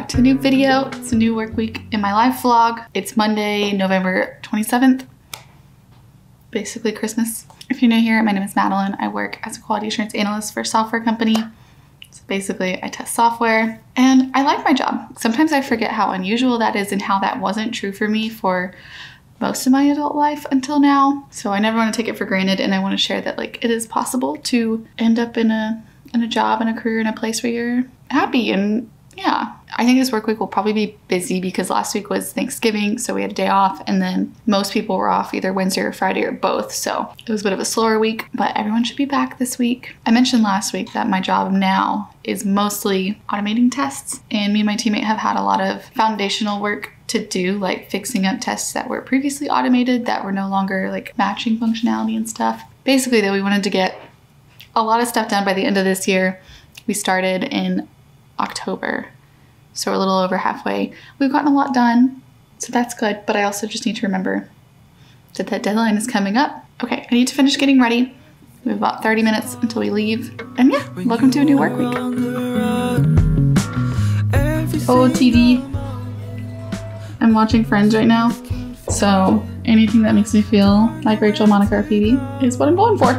back to a new video. It's a new work week in my life vlog. It's Monday, November 27th, basically Christmas. If you're new here, my name is Madeline. I work as a quality assurance analyst for a software company. So basically I test software and I like my job. Sometimes I forget how unusual that is and how that wasn't true for me for most of my adult life until now. So I never want to take it for granted, and I want to share that like it is possible to end up in a job and a career in a place where you're happy. And yeah, I think this work week will probably be busy because last week was Thanksgiving, so we had a day off, and then most people were off either Wednesday or Friday or both, so it was a bit of a slower week, but everyone should be back this week. I mentioned last week that my job now is mostly automating tests, and me and my teammate have had a lot of foundational work to do, like fixing up tests that were previously automated that were no longer like matching functionality and stuff. Basically that we wanted to get a lot of stuff done by the end of this year. We started in October, so we're a little over halfway. We've gotten a lot done, so that's good, but I also just need to remember that that deadline is coming up. Okay, I need to finish getting ready. We have about 30 minutes until we leave, and yeah, welcome to a new work week. OOTD. I'm watching Friends right now, so anything that makes me feel like Rachel, Monica, or Phoebe is what I'm going for.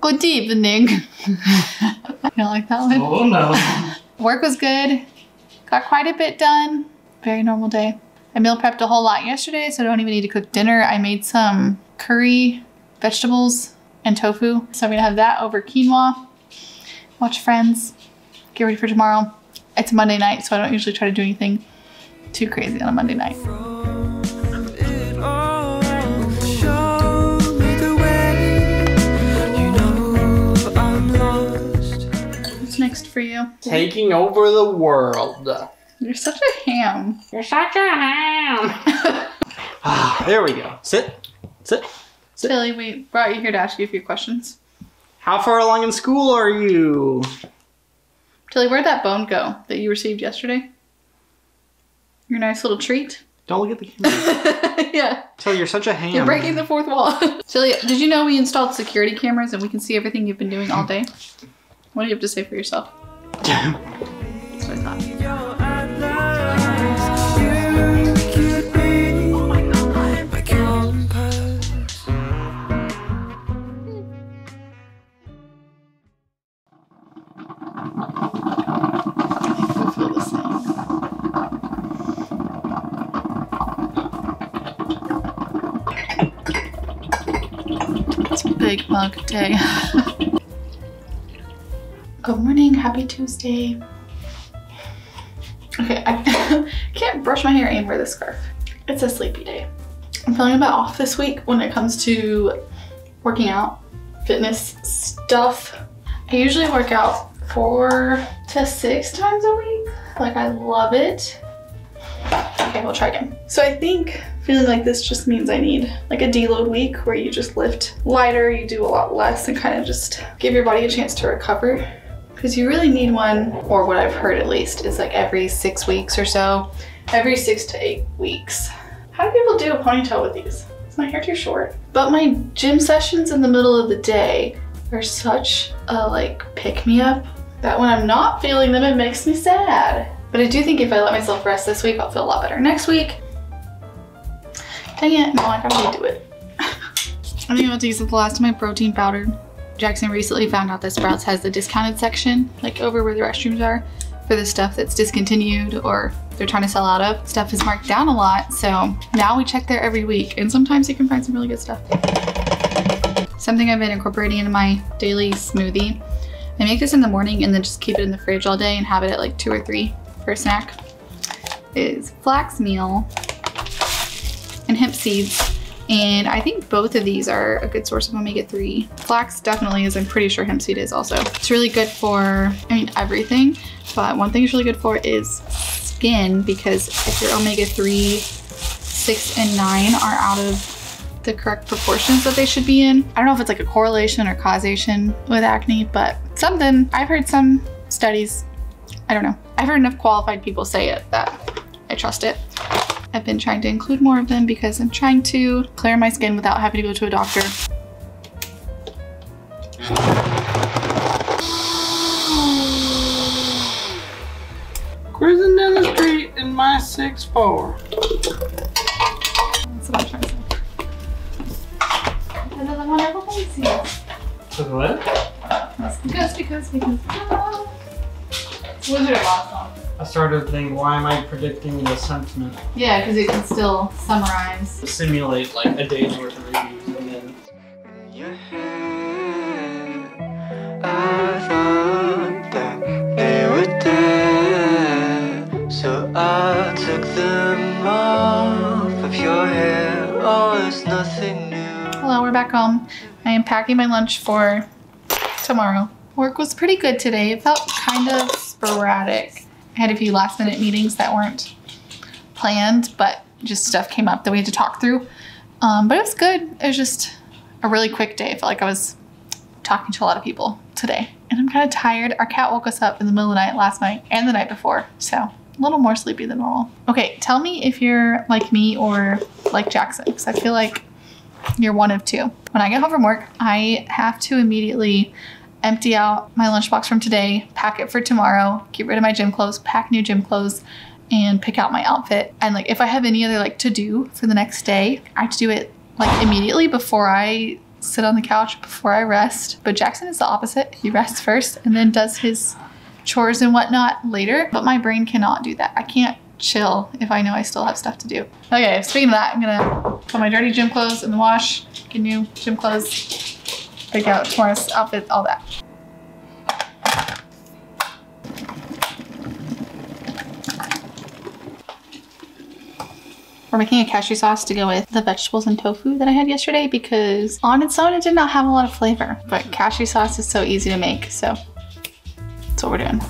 Good evening. You don't like that one? Oh no. Work was good. Got quite a bit done. Very normal day. I meal prepped a whole lot yesterday, so I don't even need to cook dinner. I made some curry, vegetables, and tofu. So I'm gonna have that over quinoa. Watch Friends. Get ready for tomorrow. It's Monday night, so I don't usually try to do anything too crazy on a Monday night. Next for you. Taking over the world. You're such a ham. You're such a ham. There we go. Sit. Sit. Sit. Tilly, we brought you here to ask you a few questions. How far along in school are you? Tilly, where'd that bone go that you received yesterday? Your nice little treat? Don't look at the camera. Yeah. Tilly, you're such a ham. You're breaking the fourth wall. Tilly, did you know we installed security cameras and we can see everything you've been doing all day? What do you have to say for yourself? That's what I thought. I feel the same. It's a big mug day. Good morning, happy Tuesday. Okay, I can't brush my hair and wear this scarf. It's a sleepy day. I'm feeling a bit off this week when it comes to working out, fitness stuff. I usually work out 4 to 6 times a week. Like, I love it. Okay, we'll try again. So I think feeling like this just means I need like a deload week where you just lift lighter, you do a lot less, and kind of just give your body a chance to recover. Because you really need one, or what I've heard at least, is like every 6 weeks or so. Every 6 to 8 weeks. How do people do a ponytail with these? Is my hair too short? But my gym sessions in the middle of the day are such a like pick-me-up that when I'm not feeling them, it makes me sad. But I do think if I let myself rest this week, I'll feel a lot better next week. Dang it, no, I gotta redo it. I think I'm about to use the last of my protein powder. Jackson recently found out that Sprouts has the discounted section, like over where the restrooms are, for the stuff that's discontinued or they're trying to sell out of. Stuff is marked down a lot, so now we check there every week, and sometimes you can find some really good stuff. Something I've been incorporating into my daily smoothie. I make this in the morning and then just keep it in the fridge all day and have it at like 2 or 3 for a snack. Is flax meal and hemp seeds. And I think both of these are a good source of omega-3. Flax definitely is, I'm pretty sure hemp seed is also. It's really good for, I mean, everything, but one thing it's really good for is skin, because if your omega-3 6 and 9 are out of the correct proportions that they should be in. I don't know if it's like a correlation or causation with acne, but something. I've heard some studies. I don't know. I've heard enough qualified people say it that I trust it. I've been trying to include more of them because I'm trying to clear my skin without having to go to a doctor. Cruising down the street in my 6'4". That's what I'm trying to say. Because of the wonderful things here. What? Because. Wizard of Oz song. I started to think, why am I predicting the sentiment? Yeah, because it can still summarize. Simulate like a day's worth of reviews and then. Your hair, I thought that they were dead, so I took them off of your hair. Oh, it's nothing new. Hello, we're back home. I am packing my lunch for tomorrow. Work was pretty good today. It felt kind of sporadic. I had a few last minute meetings that weren't planned, but just stuff came up that we had to talk through. But it was good. It was just a really quick day. I felt like I was talking to a lot of people today. And I'm kind of tired. Our cat woke us up in the middle of the night last night and the night before. So a little more sleepy than normal. Okay, tell me if you're like me or like Jackson, because I feel like you're one of two. When I get home from work, I have to immediately empty out my lunchbox from today, pack it for tomorrow, get rid of my gym clothes, pack new gym clothes, and pick out my outfit. And like if I have any other like to do for the next day, I have to do it like immediately before I sit on the couch, before I rest. But Jackson is the opposite. He rests first and then does his chores and whatnot later. But my brain cannot do that. I can't chill if I know I still have stuff to do. Okay, speaking of that, I'm gonna put my dirty gym clothes in the wash, get new gym clothes, pick out tomorrow's outfit, all that. We're making a cashew sauce to go with the vegetables and tofu that I had yesterday because on its own it did not have a lot of flavor, but cashew sauce is so easy to make, so that's what we're doing.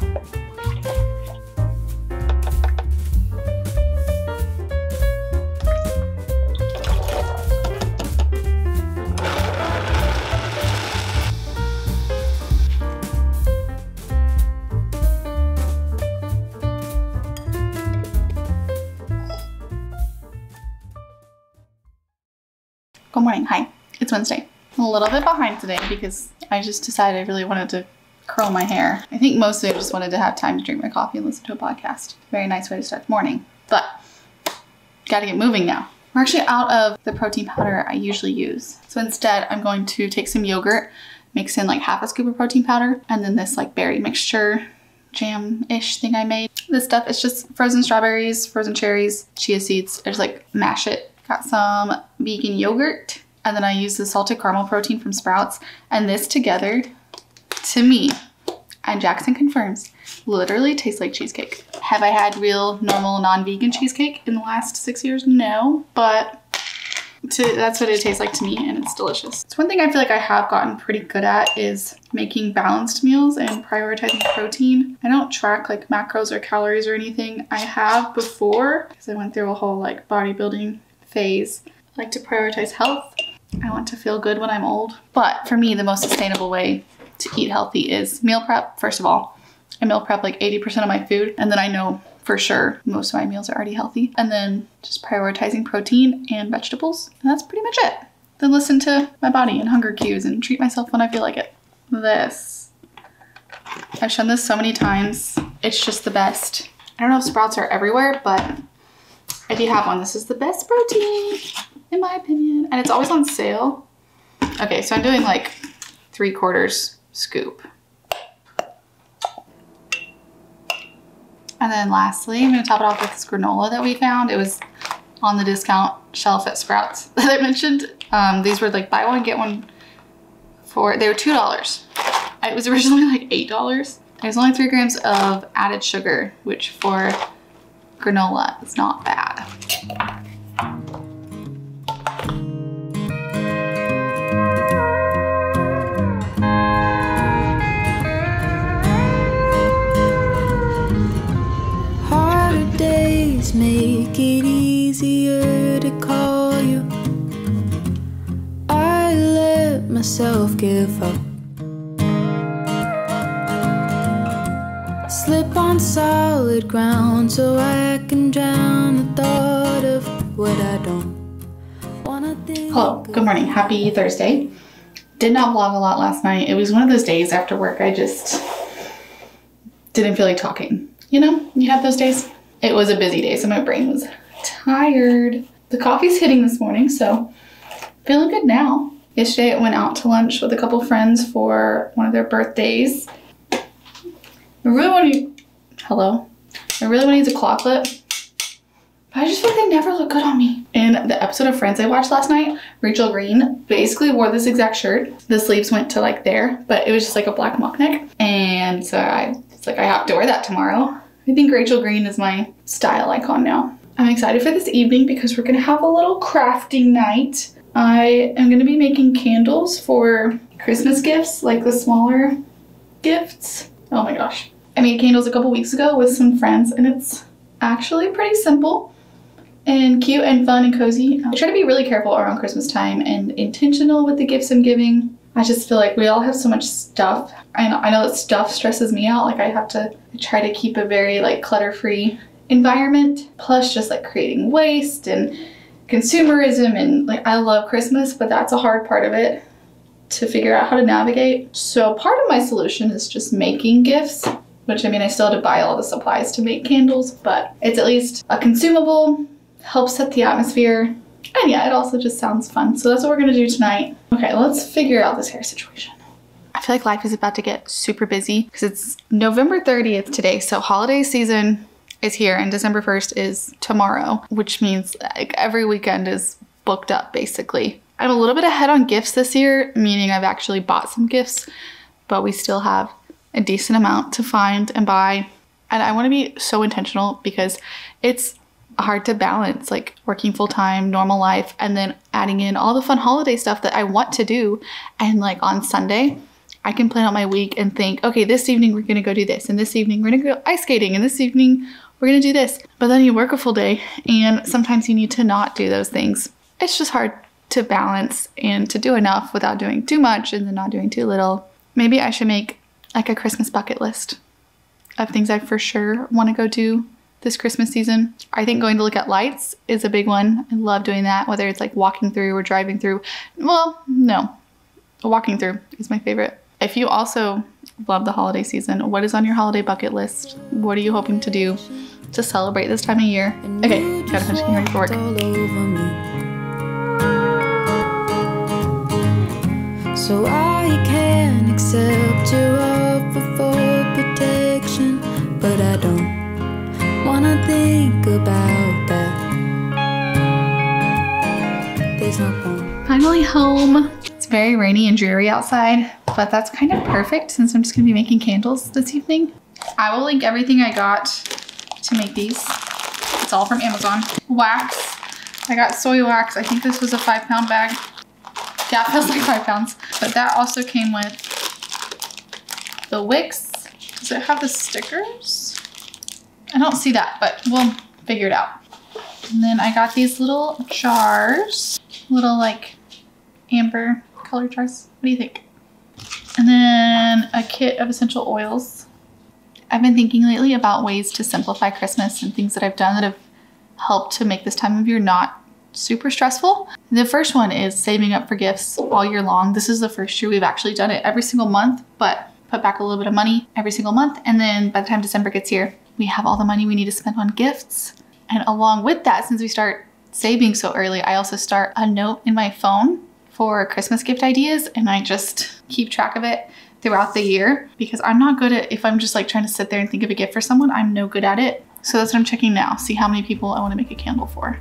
Good morning, hi, it's Wednesday. I'm a little bit behind today because I just decided I really wanted to curl my hair. I think mostly I just wanted to have time to drink my coffee and listen to a podcast. Very nice way to start the morning, but gotta get moving now. We're actually out of the protein powder I usually use. So instead I'm going to take some yogurt, mix in like half a scoop of protein powder, and then this like berry mixture jam-ish thing I made. This stuff is just frozen strawberries, frozen cherries, chia seeds. I just like mash it. Got some vegan yogurt, and then I use the salted caramel protein from Sprouts, and this together, to me, and Jackson confirms, literally tastes like cheesecake. Have I had real, normal, non-vegan cheesecake in the last 6 years? No, but that's what it tastes like to me, and it's delicious. So one thing I feel like I have gotten pretty good at is making balanced meals and prioritizing protein. I don't track like macros or calories or anything. I have before, because I went through a whole like bodybuilding phase. I like to prioritize health. I want to feel good when I'm old. But for me, the most sustainable way to eat healthy is meal prep. First of all, I meal prep like 80% of my food, and then I know for sure most of my meals are already healthy. And then just prioritizing protein and vegetables. And that's pretty much it. Then listen to my body and hunger cues and treat myself when I feel like it. This. I've shown this so many times. It's just the best. I don't know if Sprouts are everywhere, but if you have one, this is the best protein, in my opinion. And it's always on sale. Okay, so I'm doing like 3/4 scoop. And then lastly, I'm gonna top it off with this granola that we found. It was on the discount shelf at Sprouts that I mentioned. These were like buy one, get one for, they were $2. It was originally like $8. There's only 3 grams of added sugar, which for granola is not bad. Harder days make it easier to myself give up. Slip on solid ground so I can drown the thought of what I don't wanna think. Hello, good morning, happy Thursday. Did not vlog a lot last night. It was one of those days after work I just didn't feel like talking. You know, you have those days. It was a busy day, so my brain was tired. The coffee's hitting this morning, so feeling good now. Yesterday I went out to lunch with a couple friends for one of their birthdays. I really want to use a clawclip, but I just feel like they never look good on me. In the episode of Friends I watched last night, Rachel Green basically wore this exact shirt. The sleeves went to like there, but it was just like a black mock neck. And so it's like I have to wear that tomorrow. I think Rachel Green is my style icon now. I'm excited for this evening because we're gonna have a little crafting night. I am gonna be making candles for Christmas gifts, like the smaller gifts. Oh my gosh. I made candles a couple weeks ago with some friends and it's actually pretty simple and cute and fun and cozy. I try to be really careful around Christmas time and intentional with the gifts I'm giving. I just feel like we all have so much stuff. I know that stuff stresses me out. Like I try to keep a very like clutter-free environment, plus just like creating waste and consumerism, and like I love Christmas, but that's a hard part of it to figure out how to navigate. So part of my solution is just making gifts, which I mean, I still have to buy all the supplies to make candles, but it's at least a consumable, helps set the atmosphere, and yeah, it also just sounds fun. So that's what we're gonna do tonight. Okay, let's figure out this hair situation. I feel like life is about to get super busy because it's November 30th today, so holiday season is here and December 1st is tomorrow, which means like every weekend is booked up basically. I'm a little bit ahead on gifts this year, meaning I've actually bought some gifts, but we still have a decent amount to find and buy. And I want to be so intentional because it's hard to balance like working full-time, normal life, and then adding in all the fun holiday stuff that I want to do. And like on Sunday, I can plan out my week and think, okay, this evening we're gonna go do this, and this evening we're gonna go ice skating, and this evening we're gonna do this. But then you work a full day and sometimes you need to not do those things. It's just hard to balance and to do enough without doing too much and then not doing too little. Maybe I should make like a Christmas bucket list of things I for sure want to go do this Christmas season. I think going to look at lights is a big one. I love doing that, whether it's like walking through or driving through. Well, no, walking through is my favorite. If you also love the holiday season, what is on your holiday bucket list? What are you hoping to do to celebrate this time of year? Okay, gotta finish getting ready for work. So I can accept your offer for protection, but I don't wanna think about that. There's no point. Finally home. It's very rainy and dreary outside, but that's kind of perfect since I'm just gonna be making candles this evening. I will link everything I got to make these. It's all from Amazon. Wax. I got soy wax. I think this was a 5-pound bag. Yeah, it feels like 5 pounds. But that also came with the wicks. Does it have the stickers? I don't see that, but we'll figure it out. And then I got these little jars, little like amber color jars. What do you think? And then a kit of essential oils. I've been thinking lately about ways to simplify Christmas and things that I've done that have helped to make this time of year not super stressful. The first one is saving up for gifts all year long. This is the first year we've actually done it every single month, but put back a little bit of money every single month. And then by the time December gets here, we have all the money we need to spend on gifts. And along with that, since we start saving so early, I also start a note in my phone for Christmas gift ideas. And I just keep track of it throughout the year because I'm not good at, if I'm just like trying to sit there and think of a gift for someone, I'm no good at it. So that's what I'm checking now. See how many people I want to make a candle for.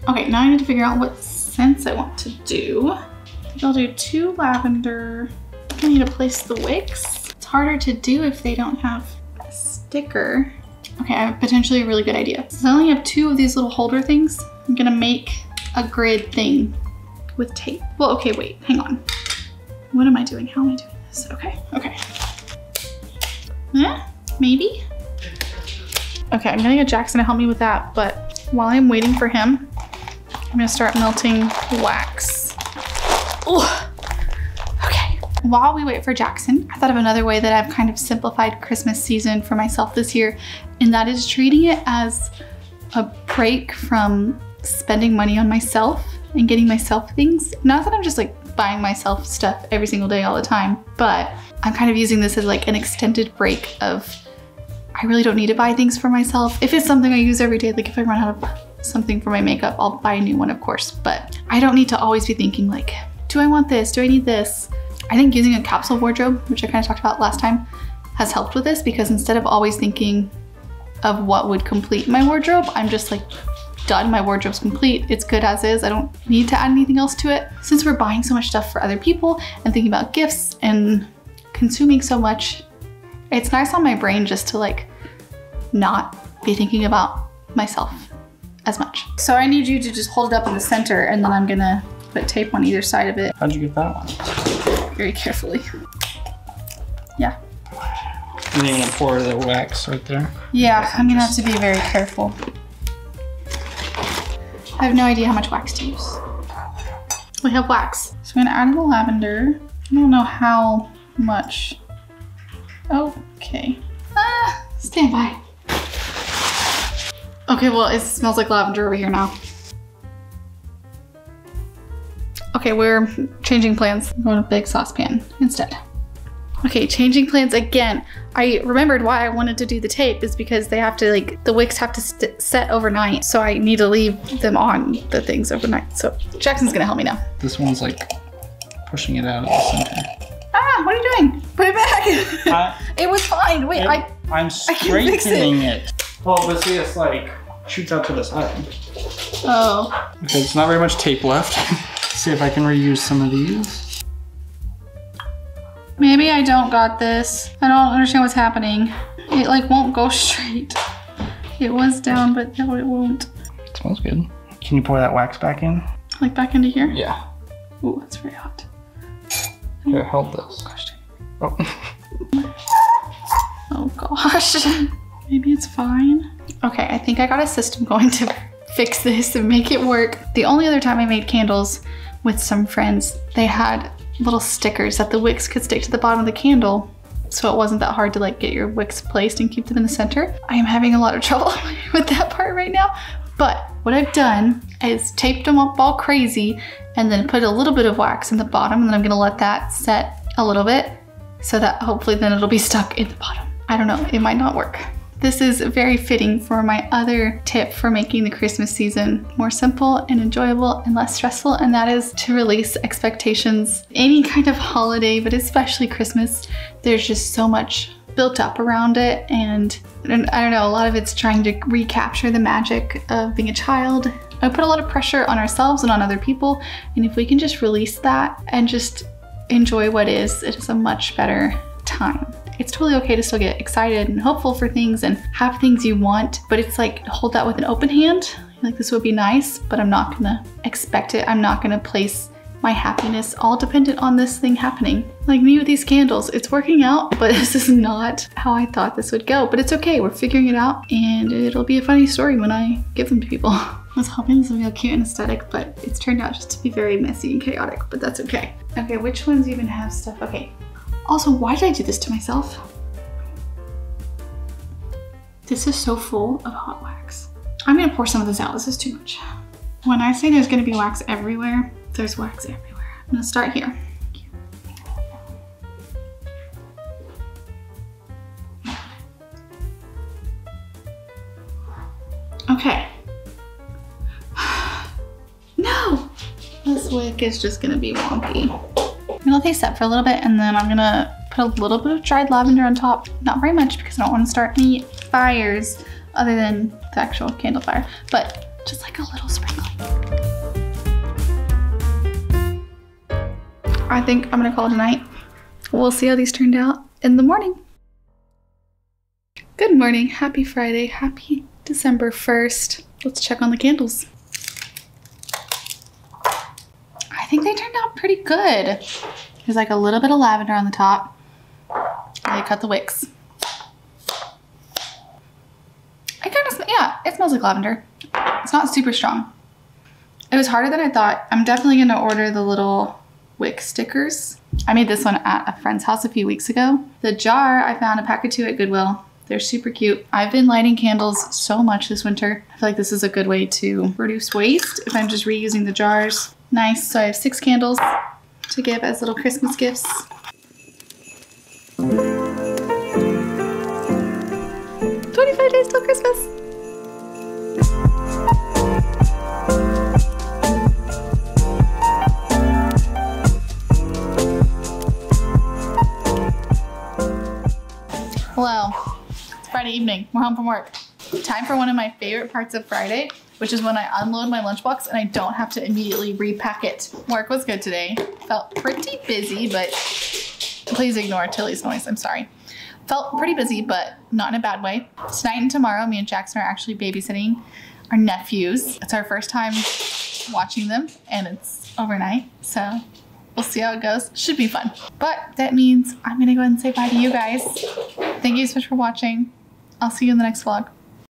Okay, now I need to figure out what scents I want to do. I think I'll do 2 lavender. I need to place the wicks. It's harder to do if they don't have a sticker. Okay, I have potentially a really good idea. Since I only have 2 of these little holder things, I'm gonna make a grid thing with tape. Well, okay, wait, hang on. What am I doing? How am I doing this? Okay. Yeah, maybe? Okay, I'm gonna get Jackson to help me with that, but while I'm waiting for him, I'm gonna start melting wax. Ooh. Okay, while we wait for Jackson, I thought of another way that I've kind of simplified Christmas season for myself this year, and that is treating it as a break from spending money on myself and getting myself things. Not that I'm just like buying myself stuff every single day all the time, but I'm kind of using this as like an extended break of I really don't need to buy things for myself. If it's something I use every day, like if I run out of something for my makeup, I'll buy a new one, of course, but I don't need to always be thinking like, do I want this? Do I need this? I think using a capsule wardrobe, which I kind of talked about last time, has helped with this because instead of always thinking of what would complete my wardrobe, I'm just like, done, my wardrobe's complete, it's good as is, I don't need to add anything else to it. Since we're buying so much stuff for other people and thinking about gifts and consuming so much, it's nice on my brain just to like not be thinking about myself as much. So I need you to just hold it up in the center and then I'm gonna put tape on either side of it. How'd you get that one? Very carefully. Yeah. And then you're gonna pour the wax right there? Yeah, I'm gonna have to be very careful. I have no idea how much wax to use. We have wax. So I'm gonna add the lavender. I don't know how much. Okay. Stand by. Okay, well, it smells like lavender over here now. Okay, we're changing plans. I'm going to a big saucepan instead. Okay, changing plans again. I remembered why I wanted to do the tape is because they have to like, the wicks have to set overnight. So I need to leave them on the things overnight. So Jackson's gonna help me now. This one's like pushing it out of the center. Ah, what are you doing? Put it back. It was fine. Wait, I'm straightening it. Well, but see, it's like shoots out to the side. Oh. Because it's not very much tape left. See if I can reuse some of these. Maybe I don't got this. I don't understand what's happening. It like won't go straight. It was down, but no, it won't. It smells good. Can you pour that wax back in? Like back into here? Yeah. Ooh, it's very hot. Here, hold this. Gosh. Oh. Oh gosh. Maybe it's fine. Okay, I think I got a system going to fix this and make it work. The only other time I made candles with some friends, they had little stickers that the wicks could stick to the bottom of the candle, so it wasn't that hard to like get your wicks placed and keep them in the center. I am having a lot of trouble with that part right now, but what I've done is taped them up all crazy and then put a little bit of wax in the bottom, and then I'm gonna let that set a little bit so that hopefully then it'll be stuck in the bottom. I don't know, it might not work. This is very fitting for my other tip for making the Christmas season more simple and enjoyable and less stressful, and that is to release expectations. Any kind of holiday, but especially Christmas, there's just so much built up around it, and I don't know, a lot of it's trying to recapture the magic of being a child. I put a lot of pressure on ourselves and on other people, and if we can just release that and just enjoy what is, it is a much better time. It's totally okay to still get excited and hopeful for things and have things you want, but it's like hold that with an open hand. Like, this would be nice, but I'm not gonna expect it. I'm not gonna place my happiness all dependent on this thing happening. Like me with these candles, it's working out, but this is not how I thought this would go. But it's okay, we're figuring it out, and it'll be a funny story when I give them to people. I was hoping this would be cute and aesthetic, but it's turned out just to be very messy and chaotic, but that's okay. Okay, which ones even have stuff? Okay. Also, why did I do this to myself? This is so full of hot wax. I'm gonna pour some of this out. This is too much. When I say there's gonna be wax everywhere, there's wax everywhere. I'm gonna start here. Okay. No! This wick is just gonna be wonky. I'm gonna let these set for a little bit, and then I'm gonna put a little bit of dried lavender on top. Not very much because I don't want to start any fires other than the actual candle fire, but just like a little sprinkling. I think I'm gonna call it a night. We'll see how these turned out in the morning. Good morning, happy Friday, happy December 1st. Let's check on the candles. I think they turned out pretty good. There's like a little bit of lavender on the top. I cut the wicks. It smells like lavender. It's not super strong. It was harder than I thought. I'm definitely gonna order the little wick stickers. I made this one at a friend's house a few weeks ago. The jar, I found a pack of 2 at Goodwill. They're super cute. I've been lighting candles so much this winter. I feel like this is a good way to reduce waste if I'm just reusing the jars. Nice, so I have 6 candles to give as little Christmas gifts. 25 days till Christmas. Hello, it's Friday evening. We're home from work. Time for one of my favorite parts of Friday, which is when I unload my lunchbox and I don't have to immediately repack it. Work was good today. Felt pretty busy, but please ignore Tilly's noise, I'm sorry. Felt pretty busy, but not in a bad way. Tonight and tomorrow, me and Jackson are actually babysitting our nephews. It's our first time watching them and it's overnight, so we'll see how it goes. Should be fun. But that means I'm gonna go ahead and say bye to you guys. Thank you so much for watching. I'll see you in the next vlog.